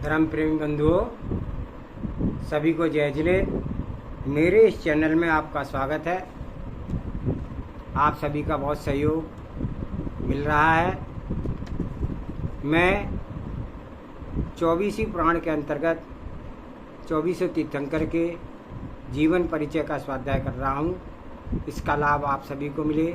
धर्म प्रेमी बंधुओं, सभी को जय जिले। मेरे इस चैनल में आपका स्वागत है। आप सभी का बहुत सहयोग मिल रहा है। मैं 24वीं पुराण के अंतर्गत 24 तीर्थंकर के जीवन परिचय का स्वाध्याय कर रहा हूँ। इसका लाभ आप सभी को मिले,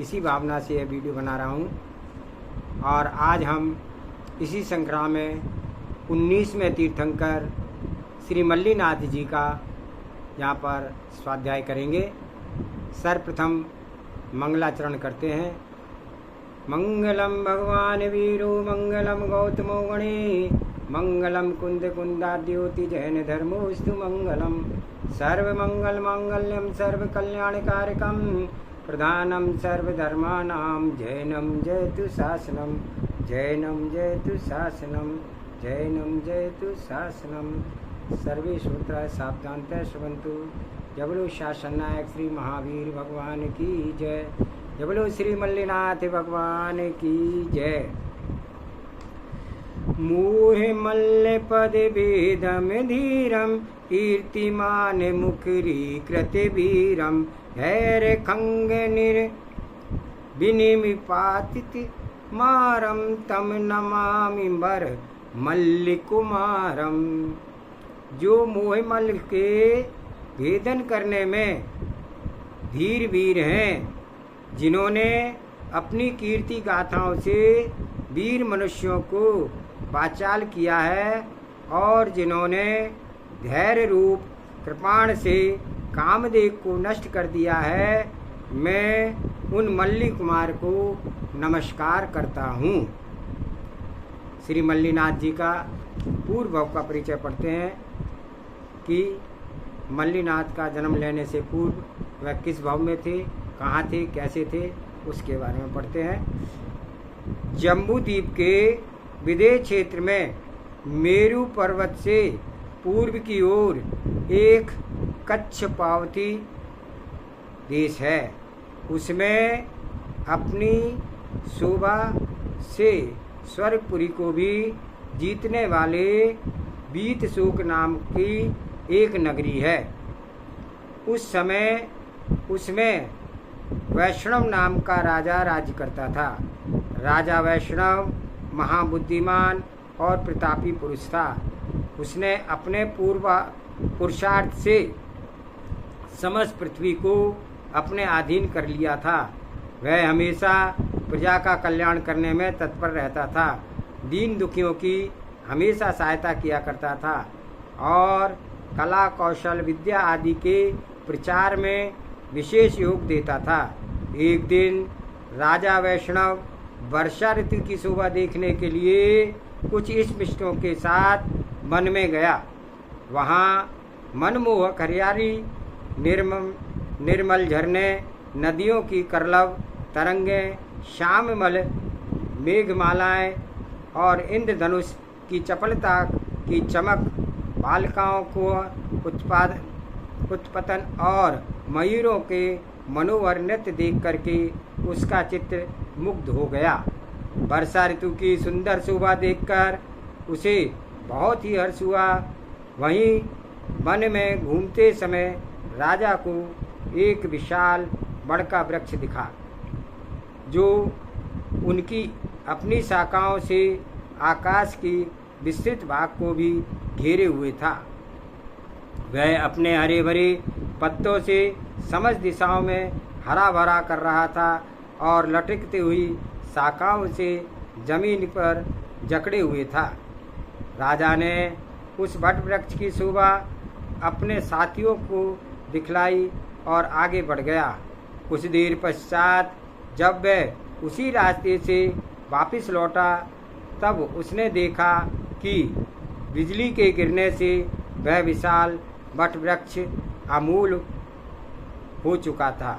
इसी भावना से यह वीडियो बना रहा हूँ। और आज हम इसी श्रृंखला में 19वें तीर्थंकर श्री मल्लीनाथ जी का यहाँ पर स्वाध्याय करेंगे। सर्वप्रथम मंगलाचरण करते हैं। मंगलम भगवान वीरो मंगलम गौतमो गणे मंगलम कुंद कुंदाद्योति जैन धर्मोस्तु मंगलम सर्वमंगल मांगल्यम सर्वकल्याणकारकम प्रधानम सर्वधर्मानां जैनम जयतु शासनम जैनम जयतु शासनम जैनम जयतु शासनम। सर्वे श्रोता सावधानतः श्रवन्तु। जय बोलो शासन नायक श्री महावीर भगवान की जय। जय बोलो श्री मल्लीनाथ भगवान की जय। मोह मल्ल पद वेदम धीरम कीर्तिमान मुखरी कृत वीरम धैर्य खंग निर विनिमिपातित मारम तम नमामि बर मल्ल कुमारम। जो मोह मल्ल के भेदन करने में धीर वीर हैं, जिन्होंने अपनी कीर्ति गाथाओं से वीर मनुष्यों को पाचाल किया है और जिन्होंने धैर्य रूप कृपाण से कामदेव को नष्ट कर दिया है, मैं उन मल्ली कुमार को नमस्कार करता हूँ। श्री मल्लीनाथ जी का पूर्व भव का परिचय पढ़ते हैं कि मल्लीनाथ का जन्म लेने से पूर्व वह किस भव में थे, कहाँ थे, कैसे थे, उसके बारे में पढ़ते हैं। जम्बूद्वीप के विदेह क्षेत्र में मेरु पर्वत से पूर्व की ओर एक कच्छ पावती देश है। उसमें अपनी शोभा से स्वर्गपुरी को भी जीतने वाले बीतशोक नाम की एक नगरी है। उस समय उसमें वैष्णव नाम का राजा राज्य करता था। राजा वैष्णव महाबुद्धिमान और प्रतापी पुरुष था। उसने अपने पुरुषार्थ से समस्त पृथ्वी को अपने अधीन कर लिया था। वह हमेशा प्रजा का कल्याण करने में तत्पर रहता था, दीन दुखियों की हमेशा सहायता किया करता था और कला कौशल विद्या आदि के प्रचार में विशेष योग देता था। एक दिन राजा वैष्णव वर्षा ऋतु की शोभा देखने के लिए कुछ इष्टमिष्टों के साथ वन में गया। वहाँ मनमोहक हरियाली, निर्मल झरने, नदियों की करलव तरंगें, श्याममल मेघमालाएं और इंद्रधनुष की चपलता की चमक, बालिकाओं को उत्पतन और मयूरों के मनोहर नृत्य देख करके उसका चित्त मुग्ध हो गया। वर्षा ऋतु की सुंदर शोभा देखकर उसे बहुत ही हर्ष हुआ। वहीं वन में घूमते समय राजा को एक विशाल बड़ का वृक्ष दिखा, जो उनकी अपनी शाखाओं से आकाश की विस्तृत भाग को भी घेरे हुए था। वह अपने हरे भरे पत्तों से समस्त दिशाओं में हरा भरा कर रहा था और लटकती हुई शाखाओं से जमीन पर जकड़े हुए था। राजा ने उस वट वृक्ष की शोभा अपने साथियों को दिखलाई और आगे बढ़ गया। कुछ देर पश्चात जब वह उसी रास्ते से वापस लौटा, तब उसने देखा कि बिजली के गिरने से वह विशाल वट वृक्ष आमूल हो चुका था,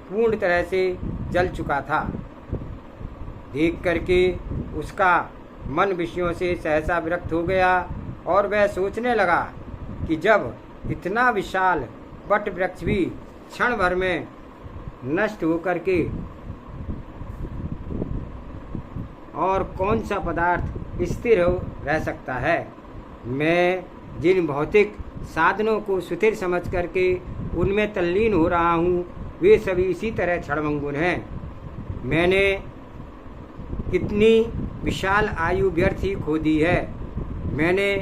पूर्ण तरह से जल चुका था। देख करके उसका मन विषयों से सहसा विरक्त हो गया और वह सोचने लगा कि जब इतना विशाल वट वृक्ष भी क्षण भर में नष्ट होकर के और कौन सा पदार्थ स्थिर रह सकता है। मैं जिन भौतिक साधनों को सुथिर समझ करके उनमें तल्लीन हो रहा हूँ, वे सभी इसी तरह क्षणभंगुर हैं। मैंने कितनी विशाल आयु व्यर्थ ही खो दी है। मैंने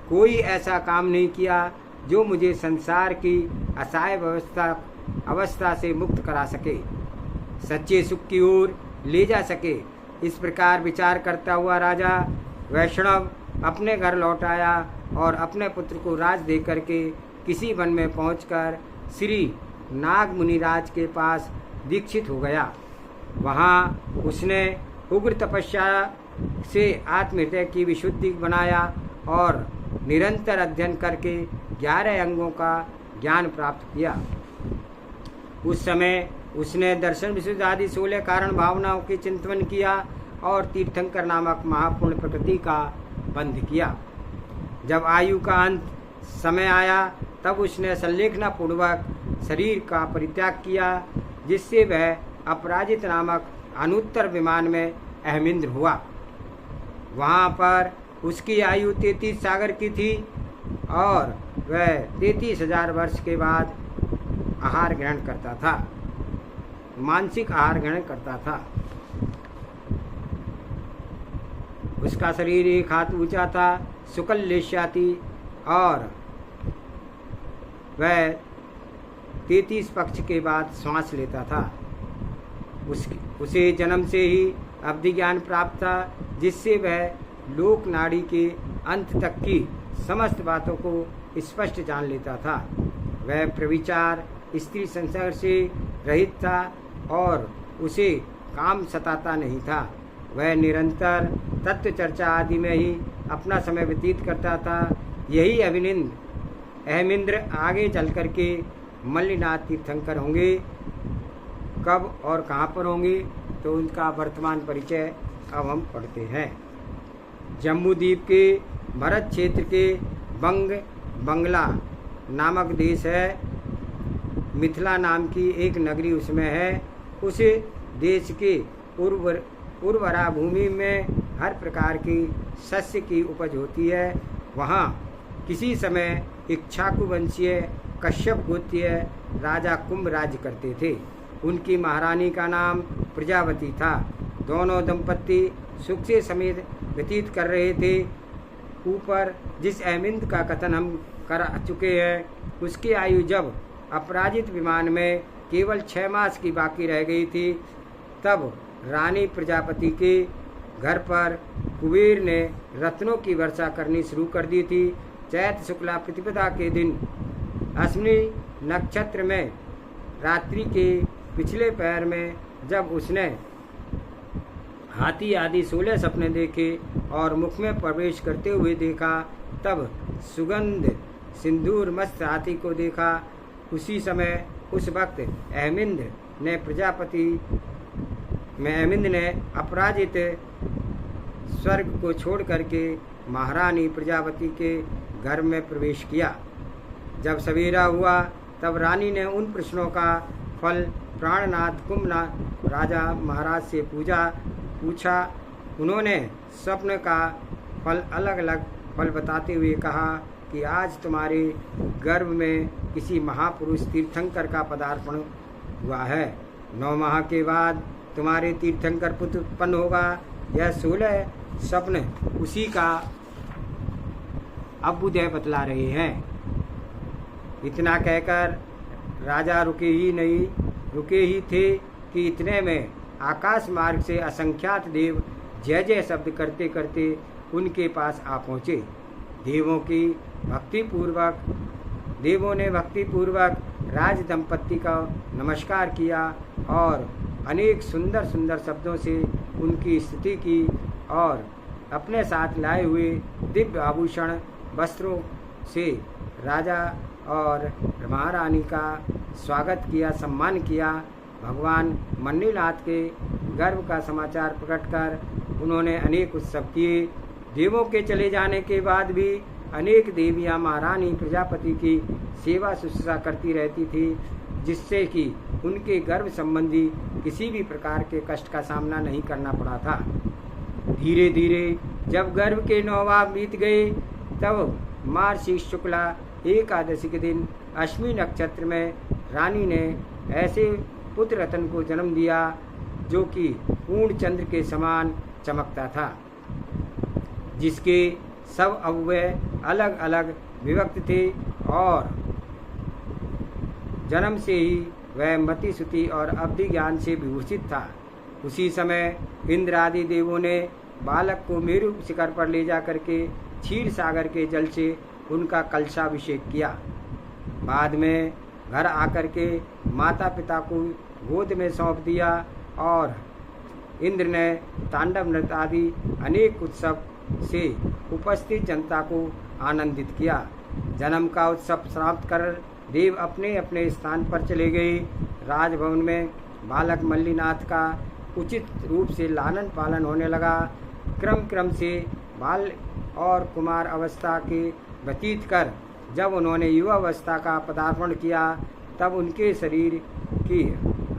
कोई ऐसा काम नहीं किया जो मुझे संसार की असहाय अवस्था से मुक्त करा सके, सच्चे सुख की ओर ले जा सके। इस प्रकार विचार करता हुआ राजा वैष्णव अपने घर लौट आया और अपने पुत्र को राज दे करके किसी वन में पहुंचकर श्री नाग मुनिराज के पास दीक्षित हो गया। वहाँ उसने उग्र तपस्या से आत्महृदय की विशुद्धि बनाया और निरंतर अध्ययन करके 11 अंगों का ज्ञान प्राप्त किया। उस समय उसने दर्शन विशुद्धि आदि 16 कारण भावनाओं की चिंतन किया और तीर्थंकर नामक महापुण्य प्रकृति का बंध किया। जब आयु का अंत समय आया तब उसने संलेखना पूर्वक शरीर का परित्याग किया, जिससे वह अपराजित नामक अनुत्तर विमान में अहमिंद्र हुआ। वहाँ पर उसकी आयु 33 सागर की थी और वह 33,000 वर्ष के बाद आहार ग्रहण करता था, मानसिक आहार ग्रहण करता था। उसका शरीर एक हाथ ऊंचा था, शुक्ल लेश्या थी और वह 33 पक्ष के बाद श्वास लेता था। उसे जन्म से ही अवधि ज्ञान प्राप्त था, जिससे वह लोक नाड़ी के अंत तक की समस्त बातों को स्पष्ट जान लेता था। वह प्रविचार स्त्री संसर्ग से रहित था और उसे काम सताता नहीं था। वह निरंतर तत्व चर्चा आदि में ही अपना समय व्यतीत करता था। यही अहमिंद्र आगे चल करके मल्लिनाथ तीर्थंकर होंगे। कब और कहाँ पर होंगे तो उनका वर्तमान परिचय अब हम पढ़ते हैं। जम्मू द्वीप के भरत क्षेत्र के बंगला नामक देश है। मिथिला नाम की एक नगरी उसमें है। उस देश के उर्वरा भूमि में हर प्रकार की शस्य की उपज होती है। वहाँ किसी समय इक्ष्वाकु वंशीय कश्यप गोत्रीय राजा कुंभ राज्य करते थे। उनकी महारानी का नाम प्रजावती था। दोनों दंपत्ति सुख से समेत व्यतीत कर रहे थे। ऊपर जिस अहमिंद का कथन हम कर चुके हैं, उसकी आयु जब अपराजित विमान में केवल 6 मास की बाकी रह गई थी, तब रानी प्रजापति के घर पर कुबेर ने रत्नों की वर्षा करनी शुरू कर दी थी। चैत्र शुक्ला प्रतिपदा के दिन अश्विनी नक्षत्र में रात्रि के पिछले पैर में जब उसने हाथी आदि 16 सपने देखे और मुख में प्रवेश करते हुए देखा, तब सुगंध सिंदूर मस्त हाथी को देखा। उसी समय उस वक्त अहमिंद ने अपराजित स्वर्ग को छोड़ करके महारानी प्रजापति के घर में प्रवेश किया। जब सवेरा हुआ तब रानी ने उन प्रश्नों का फल प्राणनाथ कुंभनाथ राजा महाराज से पूछा। उन्होंने स्वप्न का फल अलग अलग फल बताते हुए कहा कि आज तुम्हारे गर्भ में किसी महापुरुष तीर्थंकर का पदार्पण हुआ है। 9 माह के बाद तुम्हारे तीर्थंकर पुत्र उत्पन्न होगा। यह 16 स्वप्न उसी का अभ्युदय बतला रहे हैं। इतना कहकर राजा रुके ही थे कि इतने में आकाश मार्ग से असंख्यात देव जय जय शब्द करते करते उनके पास आ पहुँचे। देवों ने भक्तिपूर्वक राज दंपत्ति का नमस्कार किया और अनेक सुंदर सुंदर शब्दों से उनकी स्तुति की और अपने साथ लाए हुए दिव्य आभूषण वस्त्रों से राजा और महारानी का स्वागत किया, सम्मान किया। भगवान मन्नीनाथ के गर्भ का समाचार प्रकट कर उन्होंने अनेक उत्सव किए। देवों के चले जाने के बाद भी अनेक देवियां महारानी प्रजापति की सेवा शुश्रूषा करती रहती थी, जिससे कि उनके गर्भ संबंधी किसी भी प्रकार के कष्ट का सामना नहीं करना पड़ा था। धीरे धीरे जब गर्भ के 9 माह बीत गए तब मार्गशीर्ष शुक्ला एकादशी के दिन अश्विनी नक्षत्र में रानी ने ऐसे पुत्र रतन को जन्म दिया जो कि पूर्ण चंद्र के समान चमकता था, जिसके सब अवयव अलग अलग विभक्त थे और जन्म से ही वह मति श्रुति और अवधि ज्ञान से विभूषित था। उसी समय इंद्र आदि देवों ने बालक को मेरु शिखर पर ले जा करके क्षीर सागर के जल से उनका कलशाभिषेक किया। बाद में घर आकर के माता पिता को गोद में सौंप दिया और इंद्र ने तांडव नृत्य आदि अनेक उत्सव से उपस्थित जनता को आनंदित किया। जन्म का उत्सव समाप्त कर देव अपने अपने स्थान पर चले गए। राजभवन में बालक मल्लीनाथ का उचित रूप से लालन पालन होने लगा। क्रम क्रम से बाल और कुमार अवस्था के व्यतीत कर जब उन्होंने युवा अवस्था का पदार्पण किया तब उनके शरीर की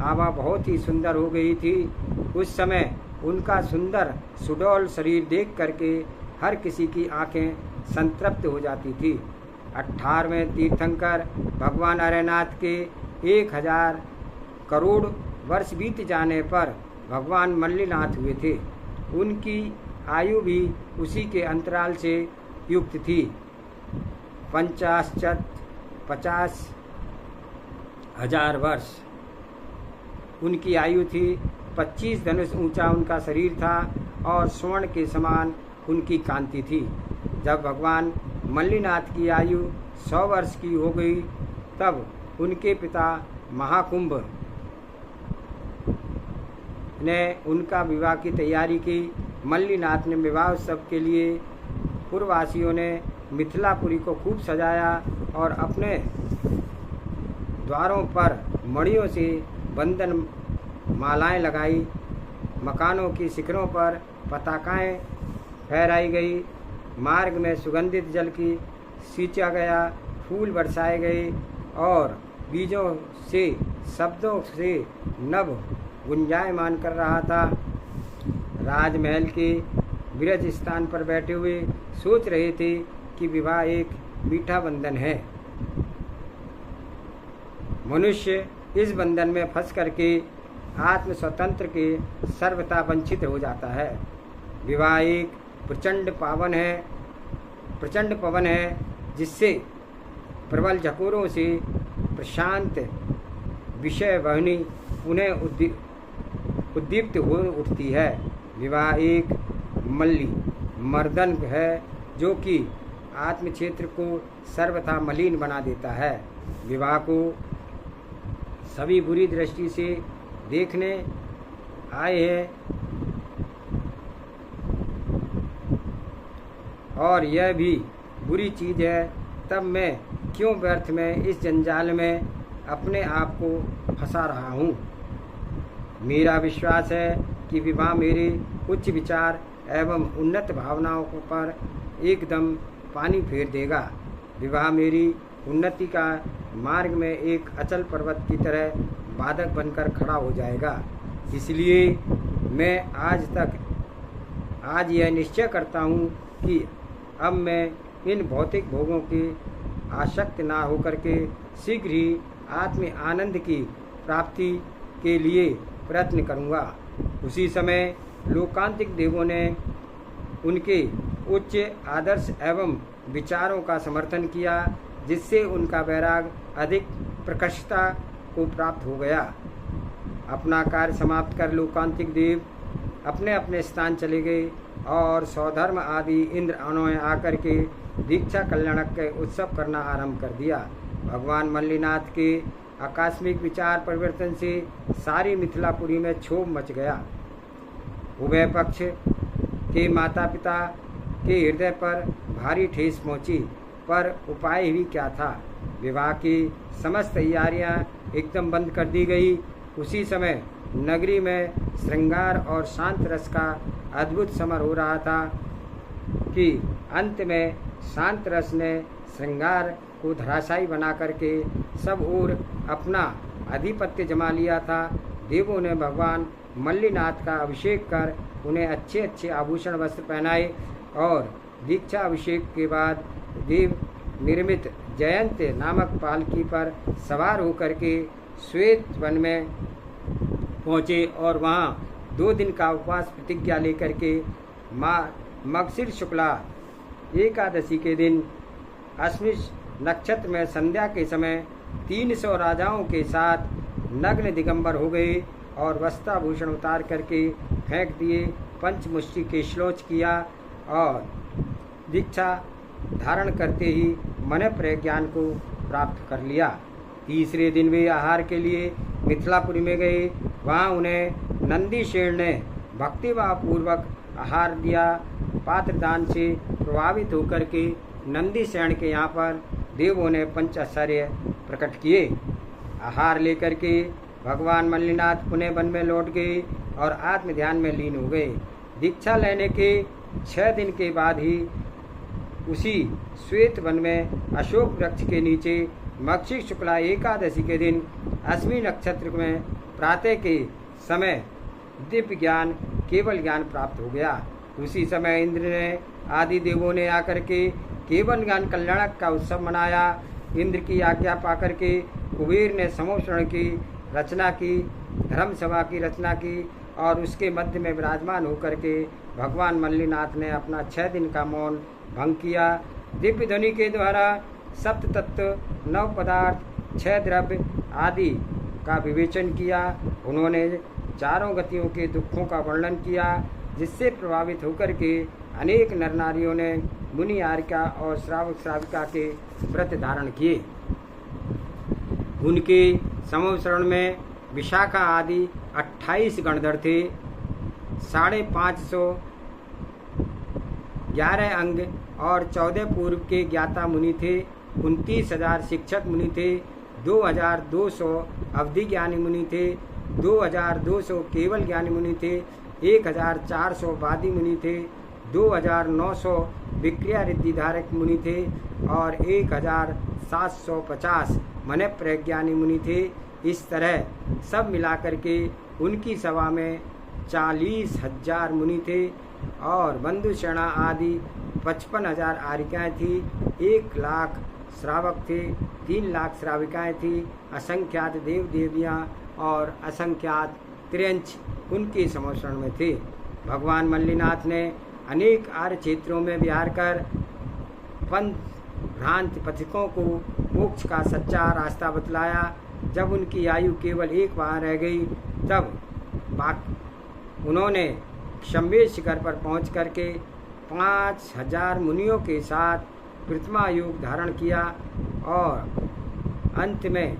आभा बहुत ही सुंदर हो गई थी। उस समय उनका सुंदर सुडौल शरीर देख करके हर किसी की आंखें संतृप्त हो जाती थी। 18वें तीर्थंकर भगवान अरयनाथ के 1000 करोड़ वर्ष बीत जाने पर भगवान मल्लीनाथ हुए थे। उनकी आयु भी उसी के अंतराल से युक्त थी। 50,000 वर्ष उनकी आयु थी। 25 धनुष ऊंचा उनका शरीर था और स्वर्ण के समान उनकी कांति थी। जब भगवान मल्लीनाथ की आयु 100 वर्ष की हो गई तब उनके पिता महाकुंभ ने उनका विवाह की तैयारी की। मल्लीनाथ ने विवाह उत्सव के लिए पूर्ववासियों ने मिथिलापुरी को खूब सजाया और अपने द्वारों पर मणियों से बंधन मालाएं लगाई। मकानों की शिखरों पर पताकाएं फहराई गई। मार्ग में सुगंधित जल की सींचा गया, फूल बरसाए गए और बीजों से शब्दों से नभ गुंजायमान कर रहा था। राजमहल के विरज स्थान पर बैठे हुए सोच रहे थे कि विवाह एक मीठा बंधन है। मनुष्य इस बंधन में फंस करके आत्म स्वतंत्र के सर्वथा वंचित हो जाता है। विवाह एक प्रचंड पवन है जिससे प्रबल झकोरों से प्रशांत विषय वाहिनी पुनः उद्दीप्त हो उठती है। विवाह एक मल्ली मर्दन है जो कि आत्म क्षेत्र को सर्वथा मलिन बना देता है। विवाह को सभी बुरी दृष्टि से देखने आए हैं और यह भी बुरी चीज़ है, तब मैं क्यों व्यर्थ में इस जंजाल में अपने आप को फंसा रहा हूँ। मेरा विश्वास है कि विवाह मेरे उच्च विचार एवं उन्नत भावनाओं पर एकदम पानी फेर देगा। विवाह मेरी उन्नति का मार्ग में एक अचल पर्वत की तरह बाधक बनकर खड़ा हो जाएगा। इसलिए मैं आज यह निश्चय करता हूँ कि अब मैं इन भौतिक भोगों के आसक्त ना होकर के शीघ्र ही आत्म आनंद की प्राप्ति के लिए प्रयत्न करूँगा। उसी समय लोकांतिक देवों ने उनके उच्च आदर्श एवं विचारों का समर्थन किया, जिससे उनका वैराग अधिक प्रकर्षता को प्राप्त हो गया। अपना कार्य समाप्त कर लोकांतिक देव अपने अपने स्थान चले गए और सौधर्म आदि इंद्र ने आकर के दीक्षा कल्याणक के उत्सव करना आरंभ कर दिया। भगवान मल्लीनाथ के आकस्मिक विचार परिवर्तन से सारी मिथिलापुरी में क्षोभ मच गया। उभय पक्ष के माता पिता के हृदय पर भारी ठेस पहुंची, पर उपाय भी क्या था। विवाह की समस्त तैयारियां एकदम बंद कर दी गई। उसी समय नगरी में श्रृंगार और शांत रस का अद्भुत समर हो रहा था कि अंत में शांत रस ने श्रृंगार को धराशायी बना करके सब ओर अपना आधिपत्य जमा लिया था। देवों ने भगवान मल्लीनाथ का अभिषेक कर उन्हें अच्छे अच्छे आभूषण वस्त्र पहनाए और दीक्षा अभिषेक के बाद देव निर्मित जयंत नामक पालकी पर सवार होकर के श्वेत वन में पहुँचे और वहाँ 2 दिन का उपवास प्रतिज्ञा लेकर के मगशिर शुक्ला एकादशी के दिन अश्विन नक्षत्र में संध्या के समय 300 राजाओं के साथ नग्न दिगंबर हो गए और वस्त्राभूषण उतार करके फेंक दिए, पंचमुष्टि के श्लोच किया और दीक्षा धारण करते ही मन प्रज्ञान को प्राप्त कर लिया। तीसरे दिन वे आहार के लिए मिथिलापुरी में गए। वहाँ उन्हें नंदीसेन ने भक्तिभाव पूर्वक आहार दिया। पात्रदान से प्रभावित होकर के नंदीसेन के यहाँ पर देवों ने पंचाश्चर्य प्रकट किए। आहार लेकर के भगवान मल्लिनाथ पुनः वन में लौट गए और आत्म ध्यान में लीन हो गए। दीक्षा लेने के 6 दिन के बाद ही उसी श्वेत वन में अशोक वृक्ष के नीचे मगशिर शुक्ला एकादशी के दिन अश्विनी नक्षत्र में प्रातः के समय दिव्य ज्ञान केवल ज्ञान प्राप्त हो गया। उसी समय इंद्र ने आदि देवों ने आकर के केवल ज्ञान कल्याणक का उत्सव मनाया। इंद्र की आज्ञा पाकर के कुबेर ने समोषण की रचना की, धर्म सभा की रचना की और उसके मध्य में विराजमान होकर के भगवान मल्लिनाथ ने अपना 6 दिन का मौन भंग किया। दिव्य ध्वनि के द्वारा सप्त तत्व, 9 पदार्थ, 6 द्रव्य आदि का विवेचन किया। उन्होंने चारों गतियों के दुखों का वर्णन किया, जिससे प्रभावित होकर के अनेक नर नारियों ने मुनि आर्यिका और श्रावक श्राविका के व्रत धारण किए। उनके समवसरण में विशाखा आदि 28 गणधर थे, 550 11 अंग और 14 पूर्व के ज्ञाता मुनि थे, 29,000 शिक्षक मुनि थे, 2,200 अवधि ज्ञानी मुनि थे, 2,200 केवल ज्ञानी मुनि थे, 1,400 वादी मुनि थे, 2,900 विक्रिया रिद्धि धारक मुनि थे और 1,750 मन प्रज्ञानी मुनि थे। इस तरह सब मिलाकर के उनकी सभा में 40,000 मुनि थे और बंधुसेना आदि 55,000 आर्यिकाएँ थी, 1 लाख श्रावक थे, 3 लाख श्राविकाएँ थी, असंख्यात देव देवियाँ और असंख्यात त्रियंच उनके समवसरण में थे। भगवान मल्लिनाथ ने अनेक आर्य क्षेत्रों में विहार कर पंथ भ्रांत पथिकों को मोक्ष का सच्चा रास्ता बतलाया। जब उनकी आयु केवल 1 बार रह गई तब उन्होंने शंभेश शिखर पर पहुँच करके 5,000 मुनियों के साथ प्रतिमा योग धारण किया और अंत में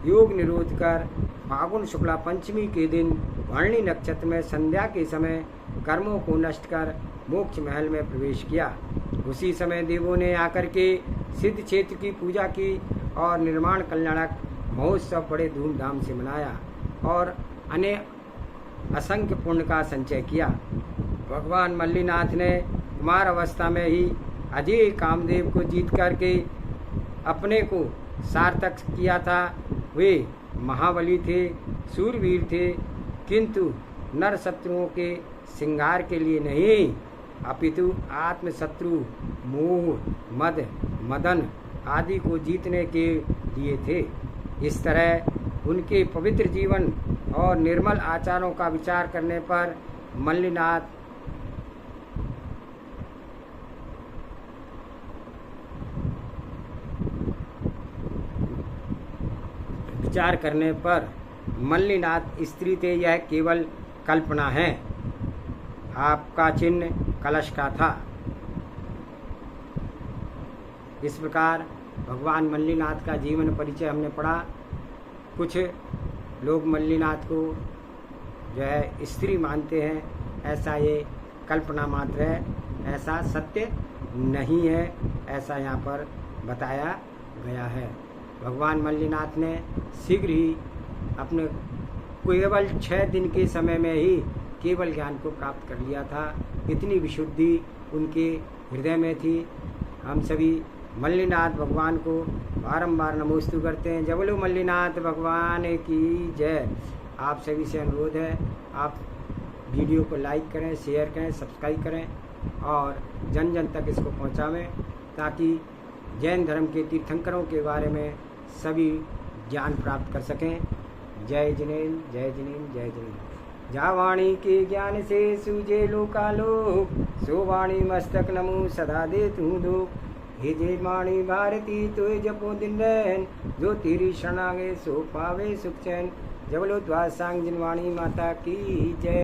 योग निरोध कर फागुन शुक्ला पंचमी के दिन भरणी नक्षत्र में संध्या के समय कर्मों को नष्ट कर मोक्ष महल में प्रवेश किया। उसी समय देवों ने आकर के सिद्ध क्षेत्र की पूजा की और निर्माण कल्याणक महोत्सव बड़े धूमधाम से मनाया और असंख्य पुण्य का संचय किया। भगवान मल्लिनाथ ने कुमार अवस्था में ही अजय कामदेव को जीत करके अपने को सार्थक किया था। वे महाबली थे, सूरवीर थे, किंतु नर शत्रुओं के श्रृंगार के लिए नहीं अपितु आत्मशत्रु मोह मद मदन आदि को जीतने के लिए थे। इस तरह उनके पवित्र जीवन और निर्मल आचारों का विचार करने पर मल्लिनाथ स्त्री थे, यह केवल कल्पना है। आपका चिन्ह कलश का था। इस प्रकार भगवान मल्लिनाथ का जीवन परिचय हमने पढ़ा। कुछ लोग मल्लिनाथ को जो है स्त्री मानते हैं, ऐसा ये कल्पना मात्र है, ऐसा सत्य नहीं है, ऐसा यहाँ पर बताया गया है। भगवान मल्लिनाथ ने शीघ्र ही अपने केवल 6 दिन के समय में ही केवल ज्ञान को प्राप्त कर लिया था। इतनी विशुद्धि उनके हृदय में थी। हम सभी मल्लिनाथ भगवान को बारंबार नमोस्तु करते हैं। जय बोलो मल्लिनाथ भगवान की जय। आप सभी से अनुरोध है, आप वीडियो को लाइक करें, शेयर करें, सब्सक्राइब करें और जन जन तक इसको पहुंचावें, ताकि जैन धर्म के तीर्थंकरों के बारे में सभी ज्ञान प्राप्त कर सकें। जय जिनेन्द्र, जय जिनेन्द्र, जय जिनेन्द्र। जा वाणी के ज्ञान से सूझे लोकालोक, सो वाणी मस्तक नमो सदा दे तू दो। हे जय वाणी भारती तो जपो दिन रैन, जो तेरी शरणागे सो पावे सुख चैन। जबलो द्वार सांग जिनवाणी माता की जय।